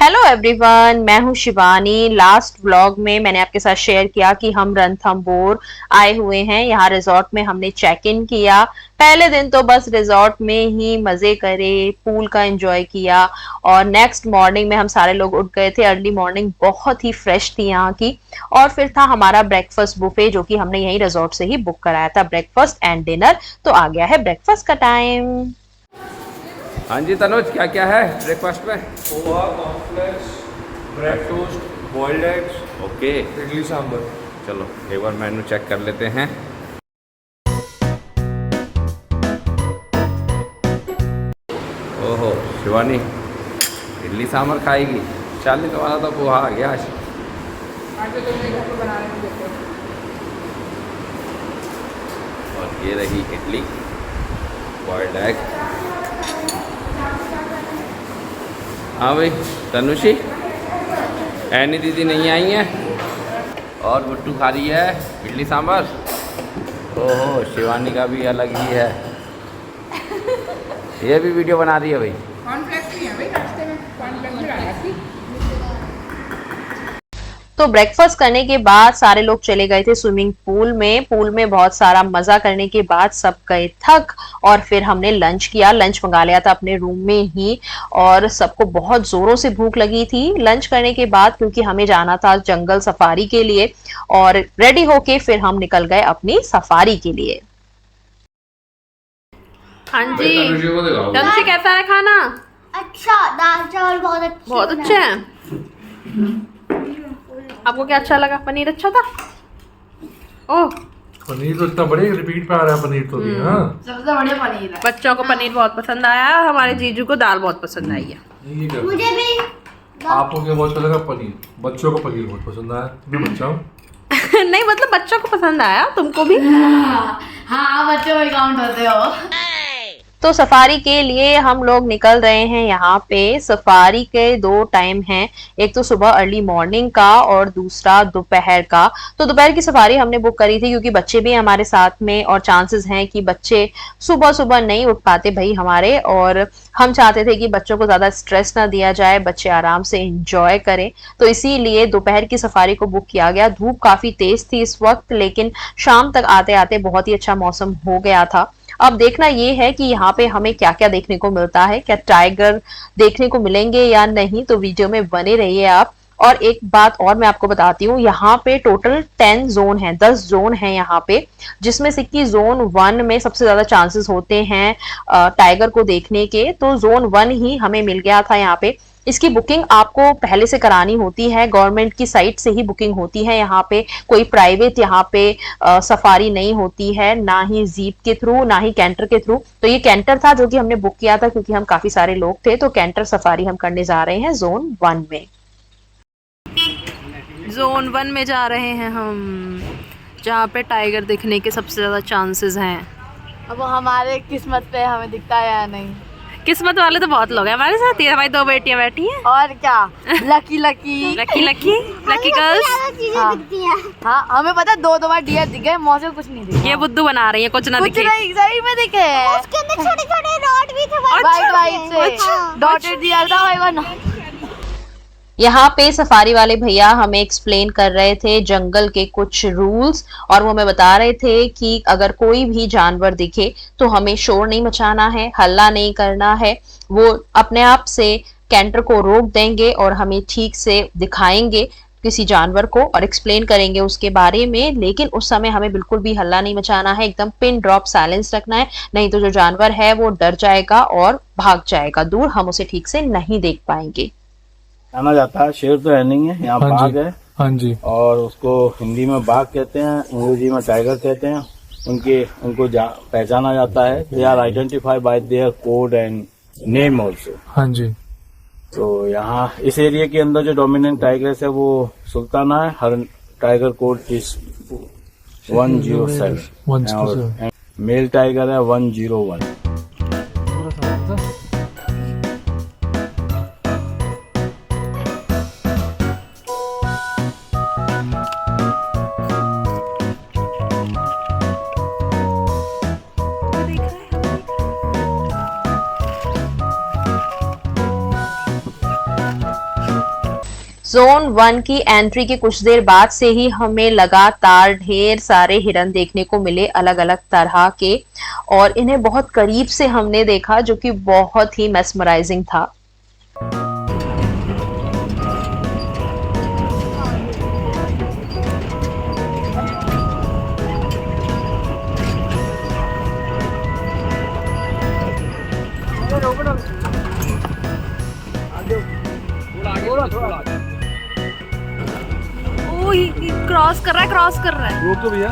Hello everyone, मैं हूं Shivani. Last vlog में मैंने आपके साथ शेयर किया कि हम रणथंभौर आए हुए हैं। यहाँ रिजॉर्ट में हमने चेक इन किया। पहले दिन तो बस रिजॉर्ट में ही मजे करे, पूल का एंजॉय किया और नेक्स्ट मॉर्निंग में हम सारे लोग उठ गए थे। अर्ली मॉर्निंग बहुत ही फ्रेश थी यहाँ की। और फिर था हमारा ब्रेकफास्ट बुफे जो कि हमने यही रिजॉर्ट से ही बुक कराया था, ब्रेकफास्ट एंड डिनर। तो आ गया है ब्रेकफास्ट का टाइम। हाँ जी तनुज, क्या क्या है ब्रेकफास्ट में? Poha, cornflakes, bread toast, boiled eggs, okay idli sambar. चलो एक बार मेनू चेक कर लेते हैं। ओहो शिवानी इडली सांभर खाएगी। चाली तुम्हारा तो पोहा आ गया आज। और ये रही इडली, बॉइल्ड एग। हाँ भाई तनुषी, ऐनी दीदी नहीं आई हैं और गुट्टू खा रही है इडली सांभर। ओहो शिवानी का भी अलग ही है, ये भी वीडियो बना रही है भाई। कॉर्नफ्लेक्स नहीं है भाई, रास्ते में कॉर्नफ्लेक्स भी लाया थी। तो ब्रेकफास्ट करने के बाद सारे लोग चले गए थे स्विमिंग पूल में। पूल में बहुत सारा मजा करने के बाद सब गए थक और फिर हमने लंच किया। लंच मंगा लिया था अपने रूम में ही और सबको बहुत जोरों से भूख लगी थी। लंच करने के बाद क्योंकि हमें जाना था जंगल सफारी के लिए और रेडी होके फिर हम निकल गए अपनी सफारी के लिए। हाँ जी तनुषी, कैसा है खाना? अच्छा, दाल चावल बहुत अच्छे हैं। आपको क्या अच्छा लगा? पनीर अच्छा था? ओह पनीर तो इतना बढ़िया रिपीट पे आ रहा है पनीर तो भी। हाँ सबसे बढ़िया पनीर है। बच्चों को पनीर बहुत पसंद आया और हमारे जीजू को दाल बहुत पसंद आई है। ये क्या? मुझे भी। आपको क्या बहुत अच्छा लगा? पनीर। बच्चों को पनीर बहुत पसंद आया। मैं बच्चा हूँ। नहीं मतलब बच्चों को पसंद आया, तुमको भी? हाँ बच्चों में काउंट होते हो। तो सफारी के लिए हम लोग निकल रहे हैं। यहाँ पे सफारी के 2 टाइम हैं, एक तो सुबह अर्ली मॉर्निंग का और दूसरा दोपहर का। तो दोपहर की सफारी हमने बुक करी थी क्योंकि बच्चे भी हमारे साथ में और चांसेस हैं कि बच्चे सुबह सुबह नहीं उठ पाते भाई हमारे, और हम चाहते थे कि बच्चों को ज्यादा स्ट्रेस ना दिया जाए, बच्चे आराम से एंजॉय करें। तो इसीलिए दोपहर की सफारी को बुक किया गया। धूप काफी तेज थी इस वक्त, लेकिन शाम तक आते आते बहुत ही अच्छा मौसम हो गया था। अब देखना ये है कि यहाँ पे हमें क्या क्या देखने को मिलता है, क्या टाइगर देखने को मिलेंगे या नहीं। तो वीडियो में बने रहिए आप। और एक बात और मैं आपको बताती हूँ, यहाँ पे टोटल 10 जोन है, 10 जोन है यहाँ पे, जिसमें से कि जोन 1 में सबसे ज्यादा चांसेस होते हैं टाइगर को देखने के। तो जोन 1 ही हमें मिल गया था यहाँ पे। इसकी बुकिंग आपको पहले से करानी होती है, गवर्नमेंट की साइट से ही बुकिंग होती है। यहाँ पे कोई प्राइवेट यहाँ पे सफारी नहीं होती है, ना ही जीप के थ्रू ना ही कैंटर के थ्रू। तो ये कैंटर था जो कि हमने बुक किया था क्योंकि हम काफी सारे लोग थे। तो कैंटर सफारी हम करने जा रहे हैं जोन 1 में। जोन 1 में जा रहे हैं हम, जहाँ पे टाइगर दिखने के सबसे ज्यादा चांसेस हैं। अब हमारे किस्मत पे हमें दिखता है या नहीं। किस्मत वाले तो बहुत लोग हैं हमारे साथ। ये हमारी 2 बेटियां बैठी हैं। और क्या, lucky lucky lucky lucky lucky girls. चीजें दिखती हैं। हाँ हमें पता है, 2 बार डियर दिखे, मौसम कुछ नहीं दिखे। ये बुद्धू बना रही है, कुछ ना कुछ दिखे। नहीं, सही में दिखे हैं। उसके अंदर छोटे छोटे रॉड भी थे, वाइट वाइट से अच्छा। डॉटेड डियर था भाई वन। यहाँ पे सफारी वाले भैया हमें एक्सप्लेन कर रहे थे जंगल के कुछ रूल्स, और वो हमें बता रहे थे कि अगर कोई भी जानवर दिखे तो हमें शोर नहीं मचाना है, हल्ला नहीं करना है। वो अपने आप से कैंटर को रोक देंगे और हमें ठीक से दिखाएंगे किसी जानवर को और एक्सप्लेन करेंगे उसके बारे में। लेकिन उस समय हमें बिल्कुल भी हल्ला नहीं मचाना है, एकदम पिन ड्रॉप साइलेंस रखना है, नहीं तो जो जानवर है वो डर जाएगा और भाग जाएगा दूर, हम उसे ठीक से नहीं देख पाएंगे। जाना जाता है। शेर तो है नहीं है, यहाँ बाघ है। हाँ जी। और उसको हिंदी में बाघ कहते हैं, अंग्रेजी में टाइगर कहते हैं। उनको पहचाना जाता है। They are identified by their code and name also. हाँ जी। तो यहाँ इस एरिया के अंदर जो डोमिनेंट टाइगर्स है वो सुल्ताना है। हर टाइगर कोड इज 107 और मेल टाइगर है 101। जोन 1 की एंट्री के कुछ देर बाद से ही हमें लगातार ढेर सारे हिरन देखने को मिले अलग अलग तरह के, और इन्हें बहुत करीब से हमने देखा जो कि बहुत ही मेस्मराइजिंग था। क्रॉस कर रहा है, क्रॉस कर रहा है। रोक तो भैया।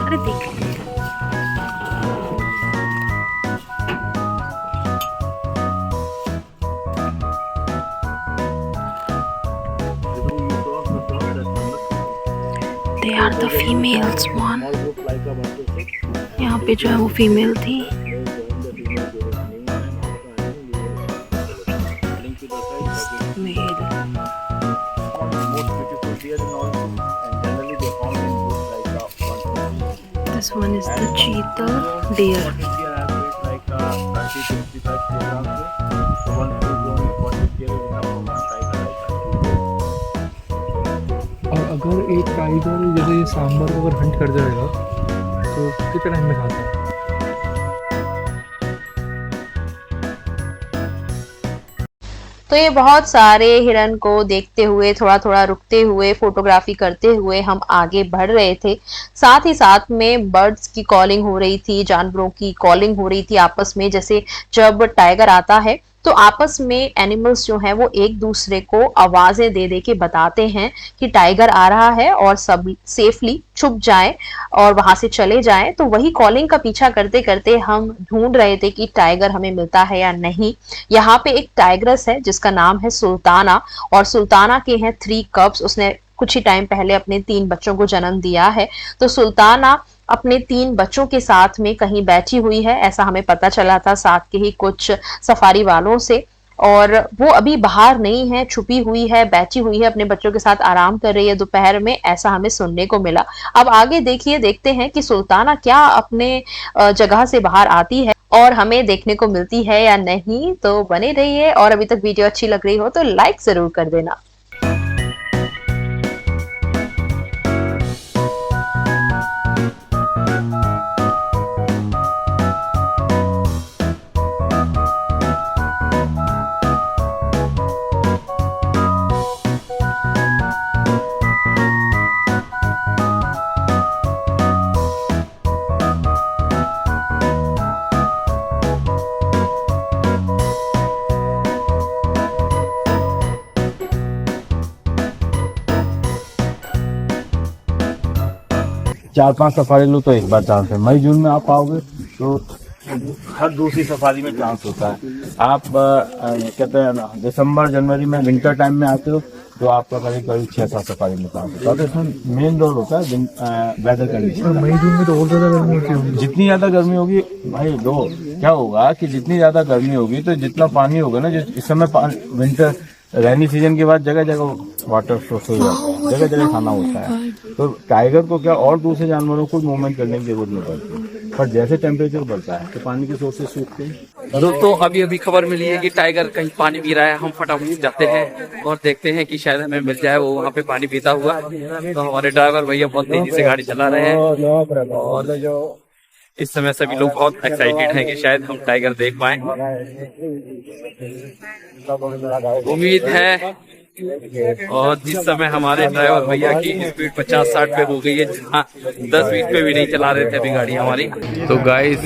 अरे देख They are the females one। यहाँ पे जो है वो फीमेल थी। This one is the cheetah deer। और अगर एक टाइगर जैसे ये सांबर को अगर हंट कर जाएगा तो कितने टाइम में खाता है? तो ये बहुत सारे हिरन को देखते हुए, थोड़ा थोड़ा रुकते हुए, फोटोग्राफी करते हुए हम आगे बढ़ रहे थे। साथ ही साथ में बर्ड्स की कॉलिंग हो रही थी, जानवरों की कॉलिंग हो रही थी आपस में। जैसे जब टाइगर आता है तो आपस में एनिमल्स जो हैं वो एक दूसरे को आवाजें दे दे के बताते हैं कि टाइगर आ रहा है और सब सेफली छुप जाएं और वहां से चले जाएं। तो वही कॉलिंग का पीछा करते करते हम ढूंढ रहे थे कि टाइगर हमें मिलता है या नहीं। यहाँ पे एक टाइग्रेस है जिसका नाम है सुल्ताना, और सुल्ताना के हैं 3 कब्स। उसने कुछ ही टाइम पहले अपने 3 बच्चों को जन्म दिया है। तो सुल्ताना अपने 3 बच्चों के साथ में कहीं बैठी हुई है, ऐसा हमें पता चला था साथ के ही कुछ सफारी वालों से। और वो अभी बाहर नहीं है, छुपी हुई है, बैठी हुई है, अपने बच्चों के साथ आराम कर रही है दोपहर में, ऐसा हमें सुनने को मिला। अब आगे देखिए, देखते हैं कि सुल्ताना क्या अपने जगह से बाहर आती है और हमें देखने को मिलती है या नहीं। तो बने रहिए, और अभी तक वीडियो अच्छी लग रही हो तो लाइक जरूर कर देना। चार पांच सफारी लो तो एक बार चांस है। मई जून में आप आओगे तो हर दूसरी सफारी में चांस होता है। आप कहते हैं ना, दिसंबर जनवरी में विंटर टाइम में आते हो तो आपका करीब करीब 6-7 सफारी में चांस होता है। तो इसमें मेन रोल होता है वेदर कंडीशन। मई जून में तो और ज्यादा गर्मी होती होगी। जितनी ज्यादा गर्मी होगी भाई, क्या होगा कि जितनी ज्यादा गर्मी होगी तो जितना पानी होगा ना, इस समय विंटर रेनी सीजन के बाद जगह जगह वाटर सोर्स हो जाता है, जगह जगह खाना होता है। तो टाइगर को क्या और दूसरे जानवरों को मूवमेंट करने की जरूरत नहीं पड़ती, पर जैसे टेम्परेचर बढ़ता है तो पानी के सोर्सेज सूखते हैं। दोस्तों अभी अभी खबर मिली है कि टाइगर कहीं पानी पी रहा है। हम फटाफट जाते हैं और देखते हैं कि शायद हमें मिल जाए वो वहाँ पे पानी पीता हुआ। तो हमारे ड्राइवर भैया बहुत तेजी से गाड़ी चला रहे हैं और इस समय सभी लोग बहुत एक्साइटेड हैं कि शायद हम टाइगर देख पाएं। उम्मीद है। और जिस समय हमारे ड्राइवर भैया की स्पीड 50-60 पे हो गई है, जहाँ 10 स्पीड पे भी नहीं चला रहे थे अभी गाड़ी हमारी। तो गाइस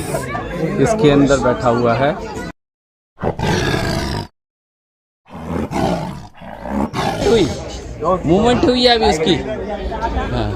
इसके अंदर बैठा हुआ है। मूवमेंट हुई है अभी उसकी। हाँ।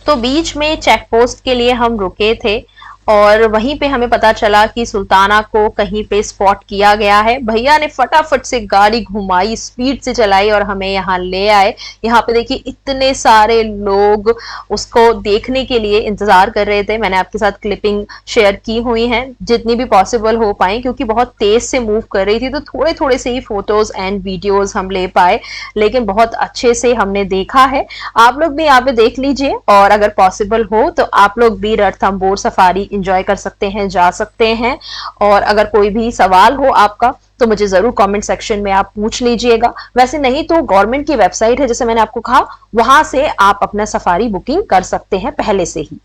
तो बीच में चेक पोस्ट के लिए हम रुके थे और वहीं पे हमें पता चला कि सुल्ताना को कहीं पे स्पॉट किया गया है। भैया ने फटाफट से गाड़ी घुमाई, स्पीड से चलाई और हमें यहाँ ले आए। यहाँ पे देखिए इतने सारे लोग उसको देखने के लिए इंतजार कर रहे थे। मैंने आपके साथ क्लिपिंग शेयर की हुई है जितनी भी पॉसिबल हो पाए, क्योंकि बहुत तेज से मूव कर रही थी तो थोड़े थोड़े से ही फोटोज एंड वीडियोज हम ले पाए, लेकिन बहुत अच्छे से हमने देखा है। आप लोग भी यहाँ पे देख लीजिए और अगर पॉसिबल हो तो आप लोग भी रणथंभौर सफारी एंजॉय कर सकते हैं, जा सकते हैं। और अगर कोई भी सवाल हो आपका तो मुझे जरूर कमेंट सेक्शन में आप पूछ लीजिएगा। वैसे नहीं तो गवर्नमेंट की वेबसाइट है, जैसे मैंने आपको कहा, वहां से आप अपना सफारी बुकिंग कर सकते हैं पहले से ही,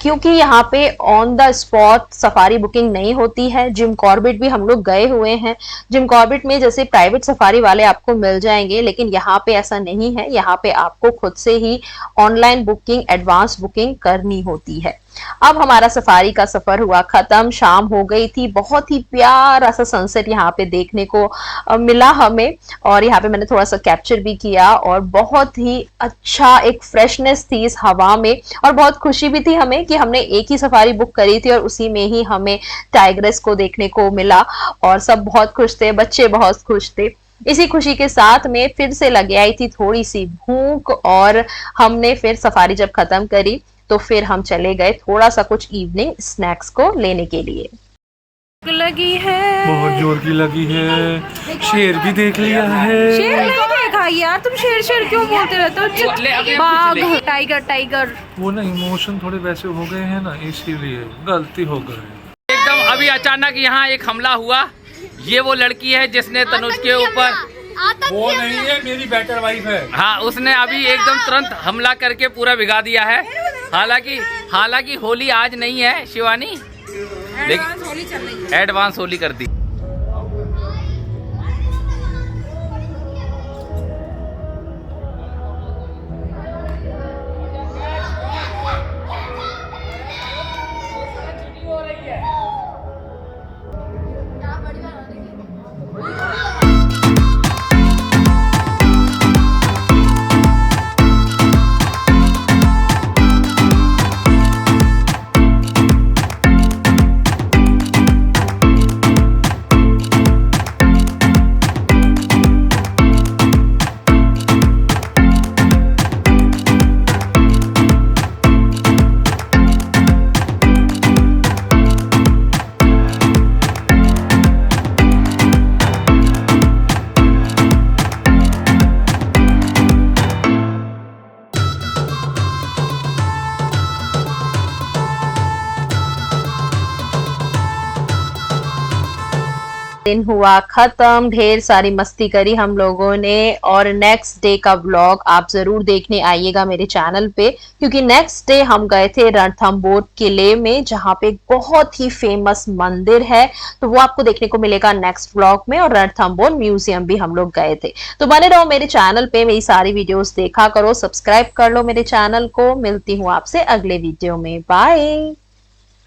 क्योंकि यहाँ पे on the spot safari booking नहीं होती है। जिम कॉर्बेट भी हम लोग गए हुए हैं। जिम कॉर्बेट में जैसे प्राइवेट सफारी वाले आपको मिल जाएंगे, लेकिन यहाँ पे ऐसा नहीं है। यहाँ पे आपको खुद से ही ऑनलाइन बुकिंग, एडवांस बुकिंग करनी होती है। अब हमारा सफारी का सफर हुआ खत्म, शाम हो गई थी। बहुत ही प्यारा सा सनसेट यहाँ पे देखने को मिला हमें, और यहाँ पे मैंने थोड़ा सा कैप्चर भी किया। और बहुत ही अच्छा एक फ्रेशनेस थी इस हवा में, और बहुत खुशी भी थी हमें कि हमने एक ही सफारी बुक करी थी और उसी में ही हमें टाइग्रेस को देखने को मिला। और सब बहुत खुश थे, बच्चे बहुत खुश थे। इसी खुशी के साथ में फिर से लग आई थी थोड़ी सी भूख, और हमने फिर सफारी जब खत्म करी तो फिर हम चले गए थोड़ा सा कुछ इवनिंग स्नैक्स को लेने के लिए। लगी है, बहुत जोर की लगी है। शेर भी देख लिया है। शेर नहीं देखा यार, तुम शेर शेर क्यों बोलते रहते हो? बाघ, टाइगर टाइगर। वो ना इमोशन थोड़े वैसे हो गए हैं ना, इसीलिए गलती हो गई। एकदम अभी अचानक यहाँ एक हमला हुआ। ये वो लड़की है जिसने तनुज के ऊपर, वो नहीं है, मेरी बेटर वाइफ है। हाँ, उसने अभी एकदम तुरंत हमला करके पूरा भिगा दिया है। हालांकि होली आज नहीं है शिवानी, लेकिन एडवांस होली कर दी। दिन हुआ खत्म, ढेर सारी मस्ती करी हम लोगों ने। और नेक्स्ट डे का व्लॉग आप जरूर देखने आइएगा मेरे चैनल पे, क्योंकि नेक्स्ट डे हम गए थे रणथंभौर किले में, जहाँ पे बहुत ही फेमस मंदिर है। तो वो आपको देखने को मिलेगा नेक्स्ट व्लॉग में। और रणथंभौर म्यूजियम भी हम लोग गए थे। तो बने रहो मेरे चैनल पे, मेरी सारी वीडियोस देखा करो, सब्सक्राइब कर लो मेरे चैनल को। मिलती हूँ आपसे अगले वीडियो में, बाय।